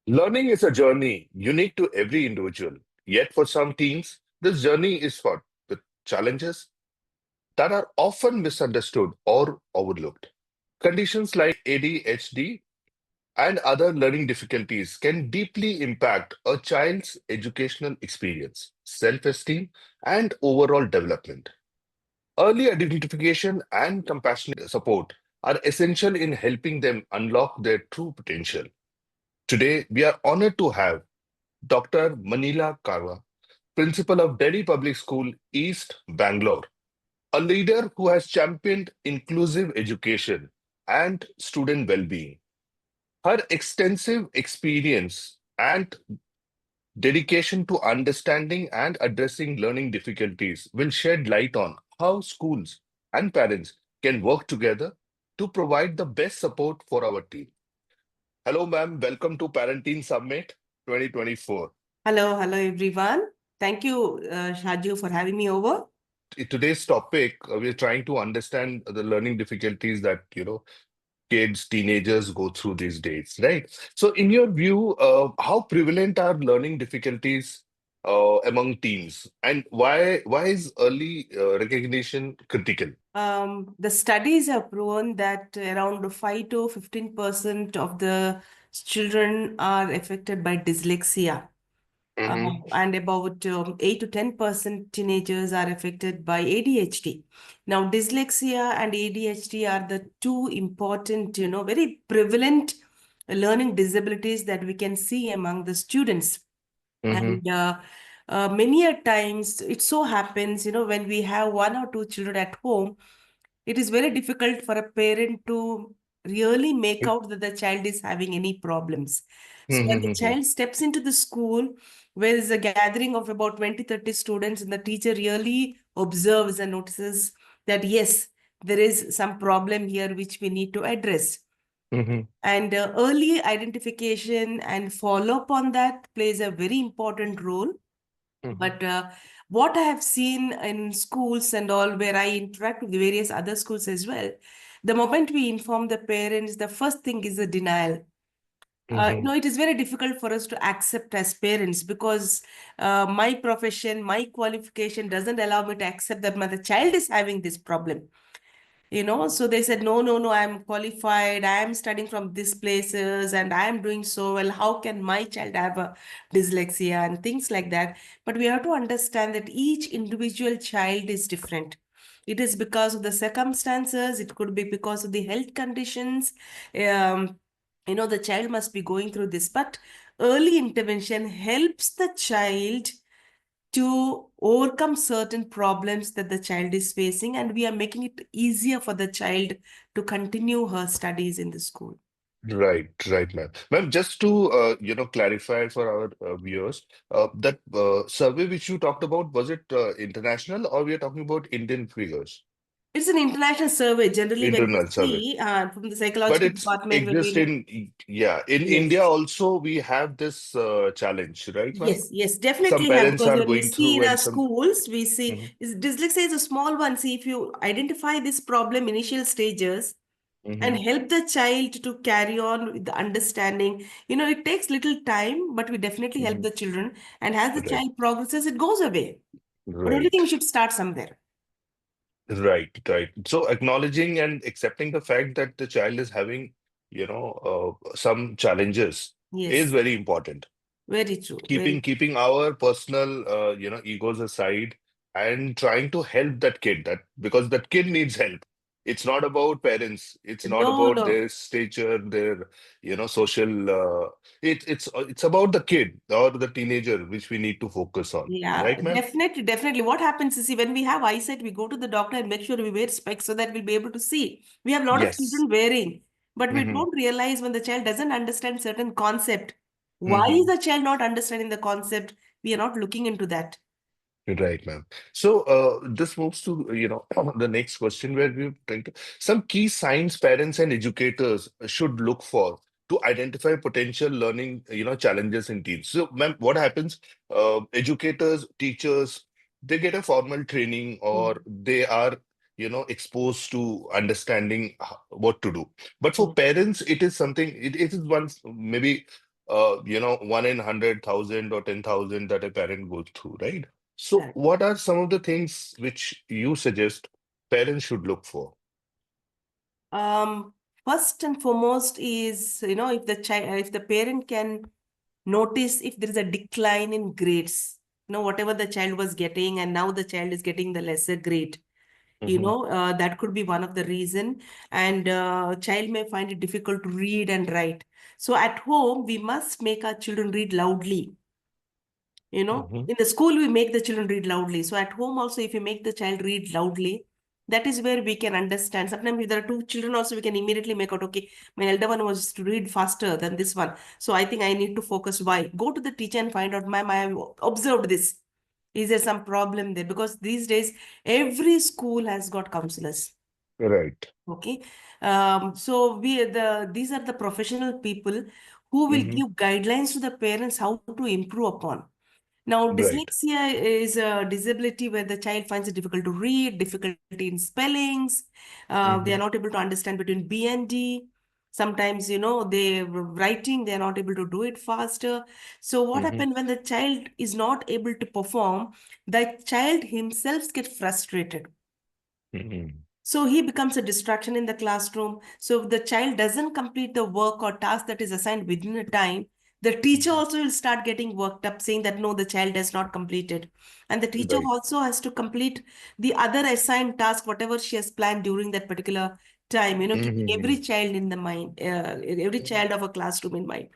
Learning is a journey unique to every individual. Yet, for some teens, this journey is fraught with challenges that are often misunderstood or overlooked. Conditions like ADHD and other learning difficulties can deeply impact a child's educational experience, self esteem, and overall development. Early identification and compassionate support are essential in helping them unlock their true potential. Today, we are honored to have Dr. Manila Karwa, Principal of Delhi Public School, East Bangalore, a leader who has championed inclusive education and student well being. Her extensive experience and dedication to understanding and addressing learning difficulties will shed light on how schools and parents can work together to provide the best support for our team. Hello, ma'am. Welcome to Parenting Summit 2024. Hello everyone. Thank you, Shaju, for having me over. Today's topic, we're trying to understand the learning difficulties that, kids, teenagers go through these days, right? So, in your view, how prevalent are learning difficulties among teens, and why is early recognition critical? The studies have proven that around 5 to 15% of the children are affected by dyslexia. Mm-hmm, And about 8 to 10% teenagers are affected by ADHD. Now, dyslexia and ADHD are the two important, very prevalent learning disabilities that we can see among the students. mm-hmm, And many a times it so happens, when we have one or two children at home, it is very difficult for a parent to really make out that the child is having any problems. So when the mm-hmm, child steps into the school, where is a gathering of about 20, 30 students, and the teacher really observes and notices that, yes, there is some problem here which we need to address. mm-hmm, And early identification and follow up on that plays a very important role. mm-hmm, But what I have seen in schools and all, where I interact with the various other schools as well, the moment we inform the parents, the first thing is the denial. mm-hmm, It is very difficult for us to accept as parents because my profession, my qualification doesn't allow me to accept that my the child is having this problem. So they said, no, I'm qualified, I am studying from these places and I am doing so well, how can my child have a dyslexia and things like that. But we have to understand that each individual child is different. It is because of the circumstances, it could be because of the health conditions. The child must be going through this, but early intervention helps the child to overcome certain problems that the child is facing, and we are making it easier for the child to continue her studies in the school. Right, right, ma'am. Ma'am, just to clarify for our viewers, that survey which you talked about, was it international or we are talking about Indian figures? It's an international survey. Generally, when we Internal survey. see from the But psychological it's department, when we exist look, yeah, in India yes, also we have this challenge, right, ma'am? yes, Some definitely have, parents because are when we going see through in our and some. schools, we see Mhm, dyslexia is a small one. See, if you identify this problem initial stages, and mhm, help the child to carry on with the understanding. It takes little time, but we definitely help mhm. the children. And as the Right, child progresses, it goes away. But right, everything should start somewhere. right. So acknowledging and accepting the fact that the child is having, some challenges is Yes, very important. very true. Keeping Very keeping our personal egos aside and trying to help that kid, that because that kid needs help. It's not about parents, it's not no, about no. their stature, their social it's about the kid or the teenager which we need to focus on, Yeah, right, ma'am? definitely. What happens is, see, when we have eyesight, we go to the doctor and make sure we wear specs so that we'll be able to see. We have a lot of Yes. children wearing, but we Hmm. don't realize when the child doesn't understand certain concept. Why is Hmm. the child not understanding the concept? We are not looking into that. Right, ma'am. So this moves to the next question where we're trying to some key signs parents and educators should look for to identify potential learning challenges in teens. So, ma'am, what happens? Educators, teachers, they get a formal training or they are exposed to understanding what to do. But for Mm. parents, it is something. It is once maybe. one in 100,000 or 10,000 that a parent goes through, right? So, Correct. what are some of the things which you suggest parents should look for? Um, First and foremost is, if the child, if the parent can notice if there is a decline in grades, whatever the child was getting, and now the child is getting the lesser grade. Hmm. That could be one of the reason. And child may find it difficult to read and write. So at home, we must make our children read loudly. Hmm. In the school, we make the children read loudly. So at home also, if you make the child read loudly, that is where we can understand. Sometimes if there are two children also, we can immediately make out, okay, my elder one was to read faster than this one. So I think I need to focus. Why? Go to the teacher and find out, ma'am, I have observed this. Is there some problem there? Because these days, every school has got counselors. Right. Okay. So these are the professional people who will Hmm. give guidelines to the parents how to improve upon. Now, Right. dyslexia is a disability where the child finds it difficult to read, difficulty in spellings. They are Hmm. not able to understand between B and D. Sometimes, they writing, they are not able to do it faster. So what Hmm. happens when the child is not able to perform? The child himself gets frustrated. Hmm. So he becomes a distraction in the classroom. So if the child doesn't complete the work or task that is assigned within a time, the teacher Hmm. also will start getting worked up saying that no, the child has not completed. And the teacher Right. also has to complete the other assigned task, whatever she has planned during that particular time, keeping Hmm. every child in the mind, every child of a classroom in mind.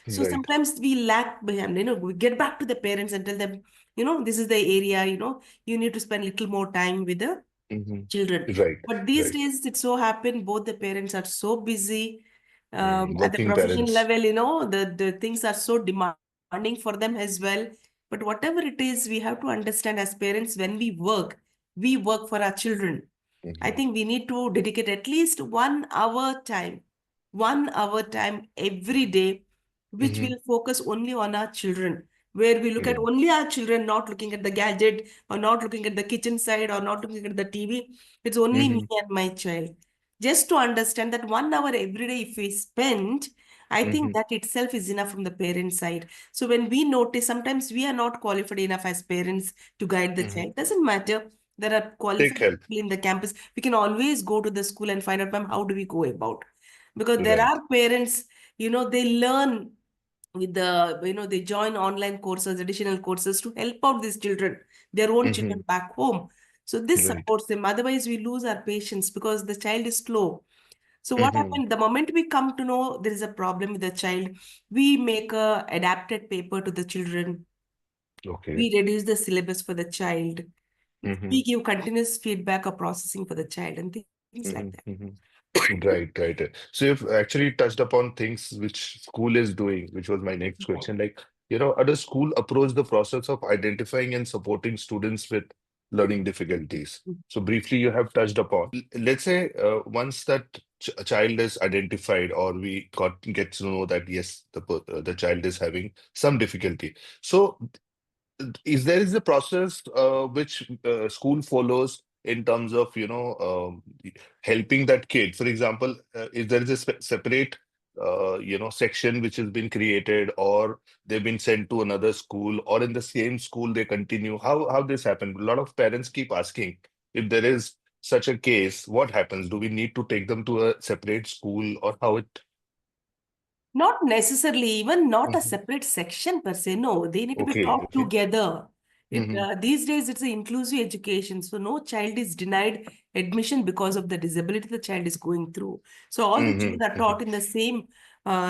So Right. sometimes we lag behind, we get back to the parents and tell them, this is the area, you need to spend little more time with the Hmm. children. Right. But these Right. days, it so happened both the parents are so busy at the Working profession parents. level, the things are so demanding for them as well. But whatever it is, we have to understand as parents, when we work for our children. I Hmm. think we need to dedicate at least 1 hour time every day, which Hmm. will focus only on our children, where we look at Right. only our children, not looking at the gadget or not looking at the kitchen side or not looking at the TV. It's only me Hmm. and my child. Just to understand that 1 hour every day, if we spend, I think Hmm. that itself is enough from the parent side. So when we notice, sometimes we are not qualified enough as parents to guide the Hmm. child. Doesn't matter. There are Take qualified help. people in the campus. We can always go to the school and find out, ma'am, how do we go about? Because there Right. are parents, they learn with they join online courses, additional courses to help out these children, their own children Hmm. back home. So this Right. supports them. Otherwise, we lose our patience because the child is slow. So what Hmm. happened? The moment we come to know there is a problem with the child, we make a adapted paper to the children. Okay. We reduce the syllabus for the child. Hmm. We give continuous feedback or processing for the child and things like Hmm. that. Hmm. Right, right. So you've actually touched upon things which school is doing, which was my next Right. question. Like, how does school approach the process of identifying and supporting students with learning difficulties? So briefly, you have touched upon. Let's say once that ch a child is identified, or we get to know that yes, the child is having some difficulty. So is the process which school follows in terms of helping that kid? For example, if there is a separate section which has been created, or they've been sent to another school, or in the same school they continue, how this happened? A lot of parents keep asking, if there is such a case, what happens? Do we need to take them to a separate school, or how it? Not necessarily, even not a Mhm. separate section per se. No, they need to be Okay, taught okay. together. Hmm. These days, it's an inclusive education. So no child is denied admission because of the disability the child is going through. So all the Hmm. children are Hmm. taught in the same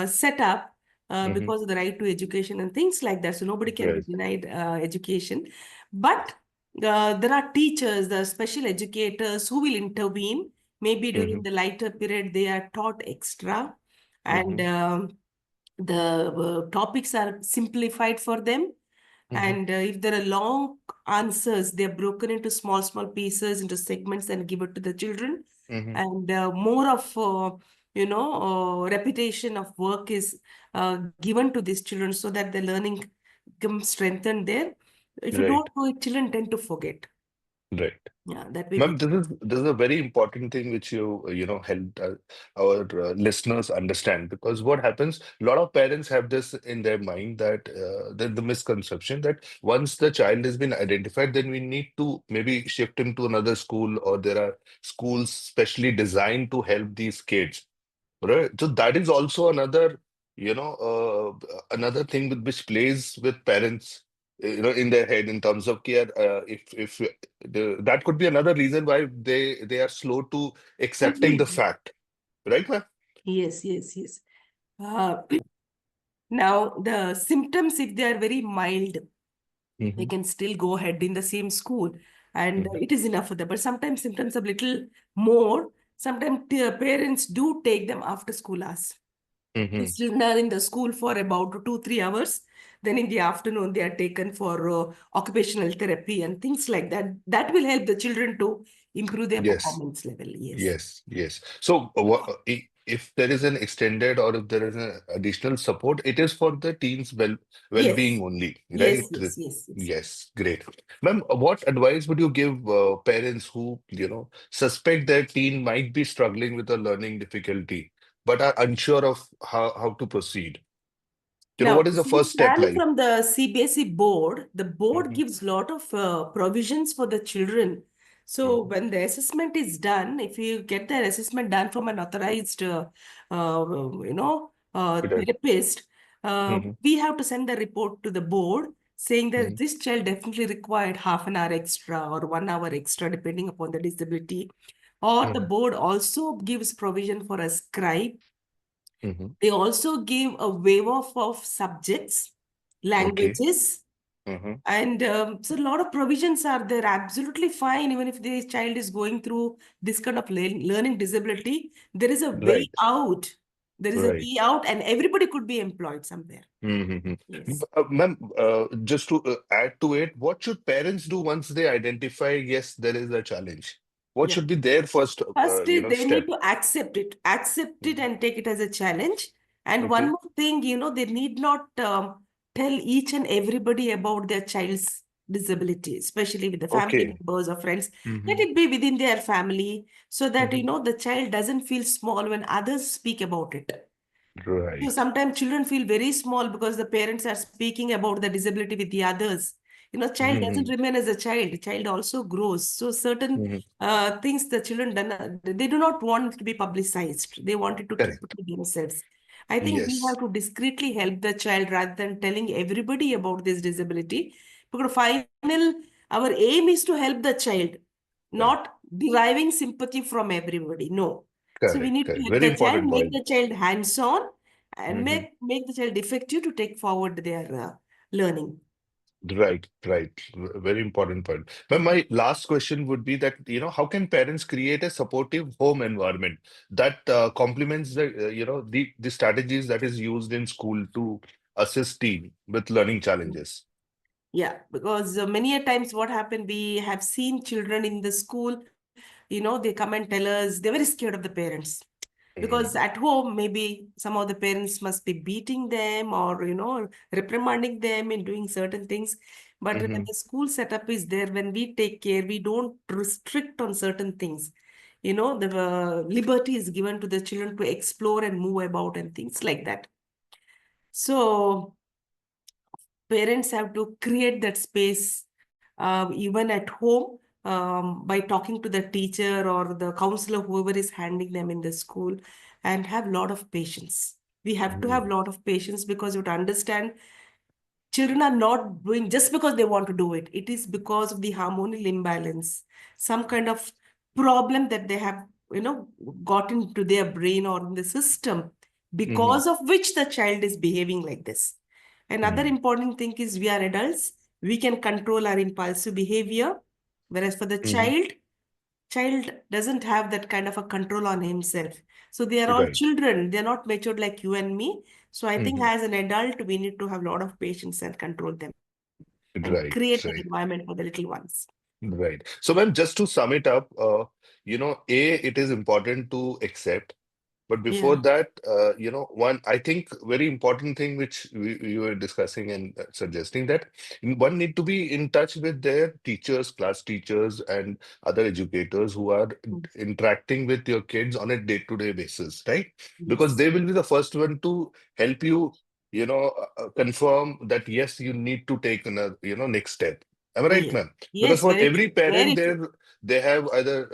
setup Hmm. because of the right to education and things like that. So nobody can be Right. denied education. But there are teachers, the special educators who will intervene. Maybe during Hmm. the lighter period, they are taught extra and Hmm. the topics are simplified for them. Hmm. And if there are long answers, they're broken into small, small pieces, into segments, and give it to the children. Hmm. And more of, repetition of work is given to these children so that the learning becomes strengthened there. If you Right. don't do it, children tend to forget. Right. Yeah, that way we Ma'am, can. this is a very important thing which helped our listeners understand, because what happens, a lot of parents have this in their mind that the misconception that once the child has been identified, then we need to maybe shift him to another school, or there are schools specially designed to help these kids. Right. So that is also another, another thing which plays with parents, in their head in terms of care. If that could be another reason why they are slow to accepting the Agreed. fact, right, ma'am? Yes, yes, yes. Uh, Now, the symptoms, if they are very mild, they Hmm. can still go ahead in the same school, and Hmm. it is enough for them. But sometimes symptoms are little more. Sometimes the parents do take them after school hours. The Hmm. children are in the school for about 2, 3 hours. Then in the afternoon, they are taken for occupational therapy and things like that. That will help the children to improve their Yes. performance level. Yes. Yes, yes. So, if there is an extended or if there is an additional support, it is for the teens' well-being Yes. only, right? Yes. Yes. Yes. Yes. Yes, great. Ma'am, what advice would you give parents who, suspect their teen might be struggling with a learning difficulty, but are unsure of how to proceed? Now, What is the since first step I'm like? from the CBSE board, the board Hmm. gives lot of provisions for the children. So Hmm. when the assessment is done, if you get the assessment done from an authorized, Right. therapist, Hmm. we have to send the report to the board saying that Hmm. this child definitely required half an hour extra or 1 hour extra, depending upon the disability. Or the Hmm. board also gives provision for a scribe. Hmm. They also give a waiver of subjects, Okay. languages, Hmm. and so a lot of provisions are there. Absolutely fine, even if the child is going through this kind of learning disability, there is a way Right. out. There is a Right. way out, and everybody could be employed somewhere. Mm-hmm. Yes. Ma'am, just to add to it, what should parents do once they identify, yes, there is a challenge? What Yeah. should be their first, First is they need step? to accept it Mhm. and take it as a challenge. And one Okay. more thing, they need not tell each and everybody about their child's disability, especially with the family Okay. members or friends. Let Mm-hmm. it be within their family so that, Hmm. the child doesn't feel small when others speak about it. So Right. sometimes children feel very small because the parents are speaking about the disability with the others. Child doesn't Hmm. remain as a child. The child also grows. So certain Hmm. things the children they do not want to be publicized. They wanted to keep it Correct. to themselves. I think we Yes. have to discreetly help the child rather than telling everybody about this disability. Because our aim is to help the child, Correct. not deriving sympathy from everybody. No. So we Correct. need to Correct. help Very the child, important make point. the child hands-on, and Hmm. make the child effective to take forward their learning. Right, right. Very important point. But my last question would be that, how can parents create a supportive home environment that complements the strategies that is used in school to assist teen with learning challenges? Yeah, because many a times what happened, we have seen children in the school, they come and tell us they're very scared of the parents. Because Mm-hmm. at home, maybe some of the parents must be beating them or, reprimanding them in doing certain things. But when Mm-hmm. the school setup is there, when we take care, we don't restrict on certain things. The liberty is given to the children to explore and move about and things like that. So parents have to create that space even at home by talking to the teacher or the counselor, whoever is handling them in the school, and have a lot of patience. We have to have a Mm-hmm. lot of patience because you have to understand children are not doing just because they want to do it. It is because of the hormonal imbalance, some kind of problem that they have, got into their brain or in the system, Mm-hmm. because of which the child is behaving like this. Another important thing is we are adults, we can control our impulsive behavior, whereas for the Mm-hmm. child doesn't have that kind of a control on himself. So they are all Right. children. They're not matured like you and me. So I think Mm-hmm. as an adult, we need to have a lot of patience and control them and create Right. that Right. environment for the little ones. Right. So, ma'am, just to sum it up, it is important to accept. But before Yeah. that, one, I think very important thing which we were discussing and suggesting that one need to be in touch with their teachers, class teachers, and other educators who are Mm. interacting with your kids on a day-to-day basis, right? Because Yes. they will be the first one to help you, confirm that yes, you need to take another, next step. Am I right, Yeah. ma'am? Because Yes, for very every true. parent, Very true. they have either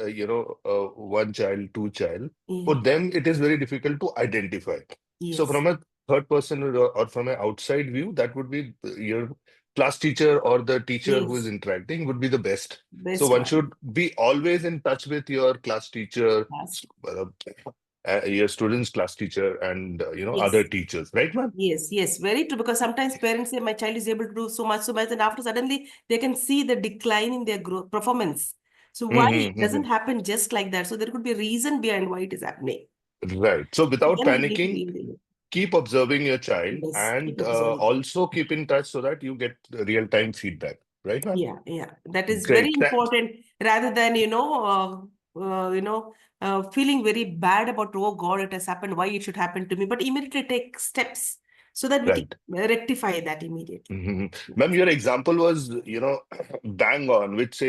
one child, two child. For Yeah. them, it is very difficult to identify. So Yes. from a third person or from an outside view, that would be your class teacher or the teacher who is Yes. interacting would be the best. So Best one one. should be always in touch with your class teacher, Last. uh, your student's class teacher, and other Yes. teachers, right, ma'am? Yes, yes, very true. Because sometimes parents say my child is able to do so much, and after suddenly they can see the decline in their growth performance. So why it doesn't happen just like that? So there could be a reason behind why it is happening. Right. So without Then we need to panicking, be in the keep observing your child yes, keep and observing. also keep in touch so that you get real-time feedback. Right, ma'am? Yeah, yeah, that is very Great. important. Rather than feeling very bad about oh God, it has happened. Why it should happen to me? But immediately take steps so that we can Right. rectify that immediately. Mhm. Ma'am, Yes, your example was, bang on, which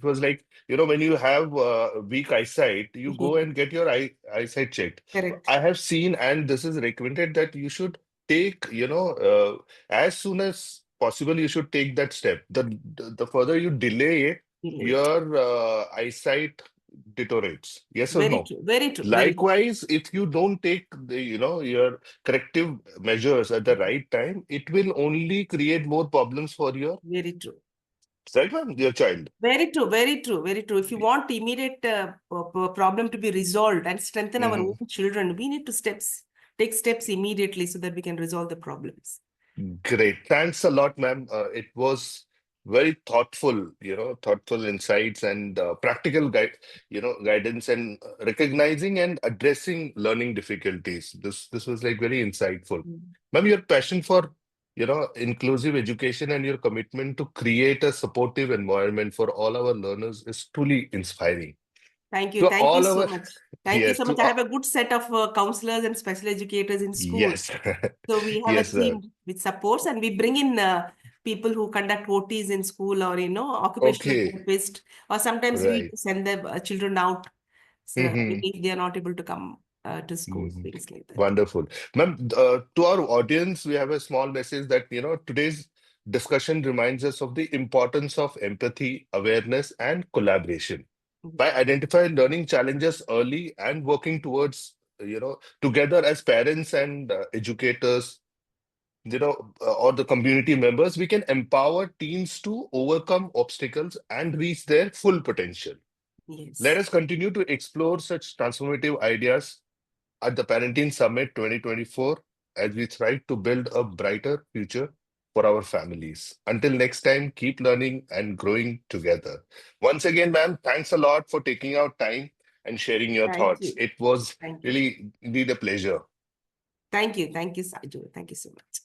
was like, when you have weak eyesight, you go and get your eyesight checked. correct. I have seen, and this is recommended that you should take, as soon as possible, you should take that step. The further you delay it, Relate. your eyesight deteriorates. Yes or Very no? true. Very true. Very true. Likewise, if you don't take your corrective measures at the right time, it will only create more problems for your Very true. right, ma'am, your child. Very true. Very true. Very true. If you want immediate problem to be resolved and strengthen our own Mhm. children, we need to take steps immediately so that we can resolve the problems. Great. Thanks a lot, ma'am. It was very thoughtful, thoughtful insights and practical guidance and recognizing and addressing learning difficulties. This was like very insightful. Mm. Ma'am, your passion for, inclusive education and your commitment to create a supportive environment for all our learners is truly inspiring. Thank you. To Thank you all so our, much. Thank you yes, so much. I have a good set of counselors and special educators in school. yes, So we have a yes, ma'am. team which supports, and we bring in people who conduct OTs in school, or occupational Okay, therapist, or sometimes we right. send the children out. So Mhm. if they are not able to come to school, Mhm. things like that. Wonderful. Ma'am, to our audience, we have a small message that, today's discussion reminds us of the importance of empathy, awareness, and collaboration. Mhm. By identifying learning challenges early and working towards, together as parents and educators, or the community members, we can empower teens to overcome obstacles and reach their full potential. Let Yes. us continue to explore such transformative ideas at the Parenting Summit 2024 as we strive to build a brighter future for our families. Until next time, keep learning and growing together. Once again, ma'am, thanks a lot for taking out time and sharing your Thank thoughts. you. It was Thank you. really indeed a pleasure. Thank you. Thank you, Saju. Thank you so much.